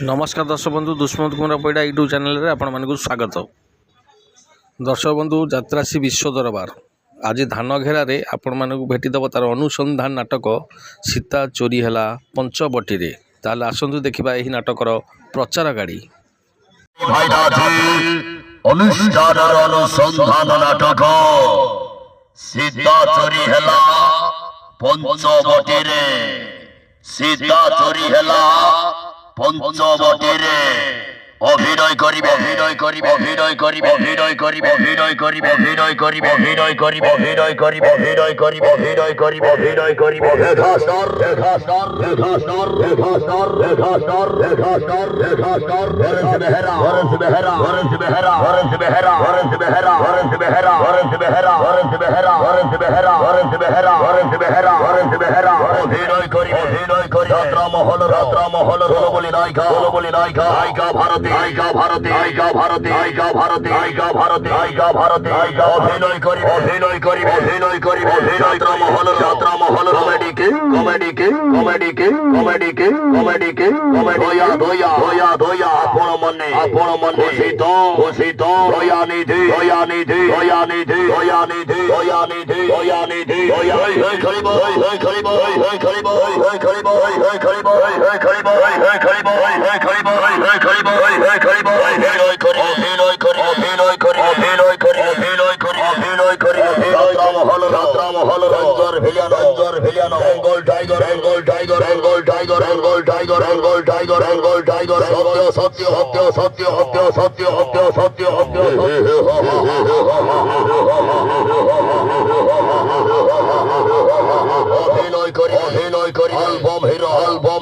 नमस्कार दर्शक बंधु दुष्मंत कुमार पैड़ा यूट्यूब चैनल रे आपण मानक स्वागत। दर्शक बंधु जात्रासी विश्व दरबार आज धान घेरा रे आपण मानक भेटिदेव तार अनुसंधान नाटक सीता चोरी हैला पंचवटी रे। ताले आसंतु देखिबा एही नाटकर प्रचार गाड़ी अनुसंधान नाटक सीता चोरी हैला पंचवटी रे। सीता चोरी हैला पंचवटी रे অভিনয় করিবে অভিনয় করিবে অভিনয় করিবে অভিনয় করিবে অভিনয় করিবে অভিনয় করিবে অভিনয় করিবে অভিনয় করিবে অভিনয় করিবে অভিনয় করিবে অভিনয় করিবে রেখাস্বর রেখাস্বর রেখাস্বর রেখাস্বর রেখাস্বর রেখাস্বর রেখাস্বর হরস বেহরা হরস বেহরা হরস বেহরা হরস বেহরা হরস বেহরা হরস বেহরা হরস বেহরা হরস বেহরা হরস বেহরা হরস বেহরা হরস বেহরা হরস বেহরা অভিনয় করিবে অভিনয় করি রাত্রামহল বলি নায়িকা বলি নায়িকা নায়িকা ভারত আইকা ভারতে আইকা ভারতে আইকা ভারতে আইকা ভারতে আইকা ভারতে আইকা অভিনয় করি অভিনয় করি অভিনয় করি যাত্রা মহল কমেডিকে কমেডিকে কমেডিকে কমেডিকে কমেডিকে কমেডিয়া দয়া দয়া দয়া আপন মনে খুশিত খুশিত দয়া নিধি দয়া নিধি দয়া নিধি দয়া নিধি দয়া নিধি দয়া নিধি দয়া হে খলিব হে খলিব হে খলিব হে খলিব হে খলিব হে খলিব হে খলিব হে খলিব হে খলিব অভিনয় করি অভিনয় করি অভিনয় করি অভিনয় করি অভিনয় করি অভিনয় করি রাত্রামহল রঞ্জর ভিলিয়ানো Bengal tiger Bengal tiger Bengal tiger Bengal tiger Bengal tiger Bengal tiger সত্য সত্য সত্য সত্য সত্য সত্য সত্য সত্য অভিনয় করি অভিনয় করি অ্যালবাম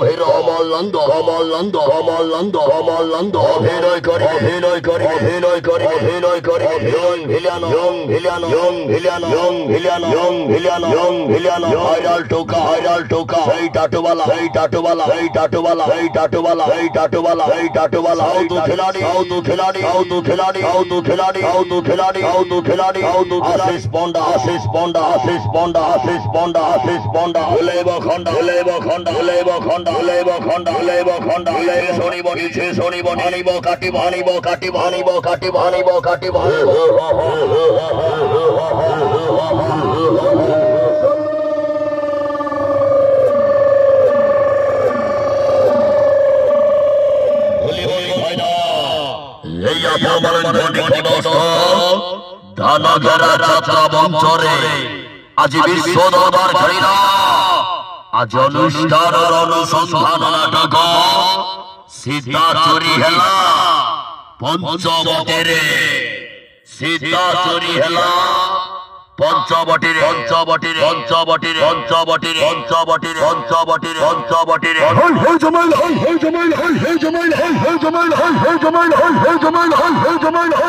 হিরো অমল নন্দ অমল নন্দ অমল নন্দ অমল নন্দ অভিনয় করি অভিনয় করি অভিনয় করি অভিনয় করি ইয়ং ভিলিয়ানো ইয়ং ভিলিয়ানো ইয়ং ভিলিয়ানো ইয়ং ভিলিয়ানো ইয়ং ভিলিয়ানো ইয়ং ভিলিয়ানো ভাইরাল টোকা এই টাটুওয়ালা এই টাটুওয়ালা এই টাটুওয়ালা এই টাটুওয়ালা এই টাটুওয়ালা এই টাটুওয়ালা হাউ তু খিলাড়ি হাউ তু খিলাড়ি হাউ তু খিলাড়ি হাউ তু খিলাড়ি হাউ তু খিলাড়ি হাউ তু খিলাড়ি হাউ তু আশিস পন্ডা আশিস পন্ডা আশিস পন্ডা আশিস পন্ডা আশিস পন্ডা হলেব খন্ডা হলেব খন্ডা হলেব খন্ডা হলেব খন্ডা হলেব খন্ডা হলে শনিব নিচে শনিব আনিব কাটিব আনিব কাটিব আনিব কাটিব আনিব কাটিব ধানঘেরা যাত্রা মঞ্চরে আজ বিশ্ব দরবার ঘাড়িরা আজ অনুষ্ঠানের অনুসন্ধান নাটক সীতা চোরি হেলা পঞ্চবটি রে। সীতা চোরি হেলা পঞ্চবটি রে পঞ্চবটি রে পঞ্চবটি রে পঞ্চবটি রে পঞ্চবটি রে পঞ্চবটি রে পঞ্চবটি রে হই হই জমাইল হই হই জমাইল হই হই জমাইল হই হই জমাইল হই হই জমাইল হই হই জমাইল হই হই জমাইল হই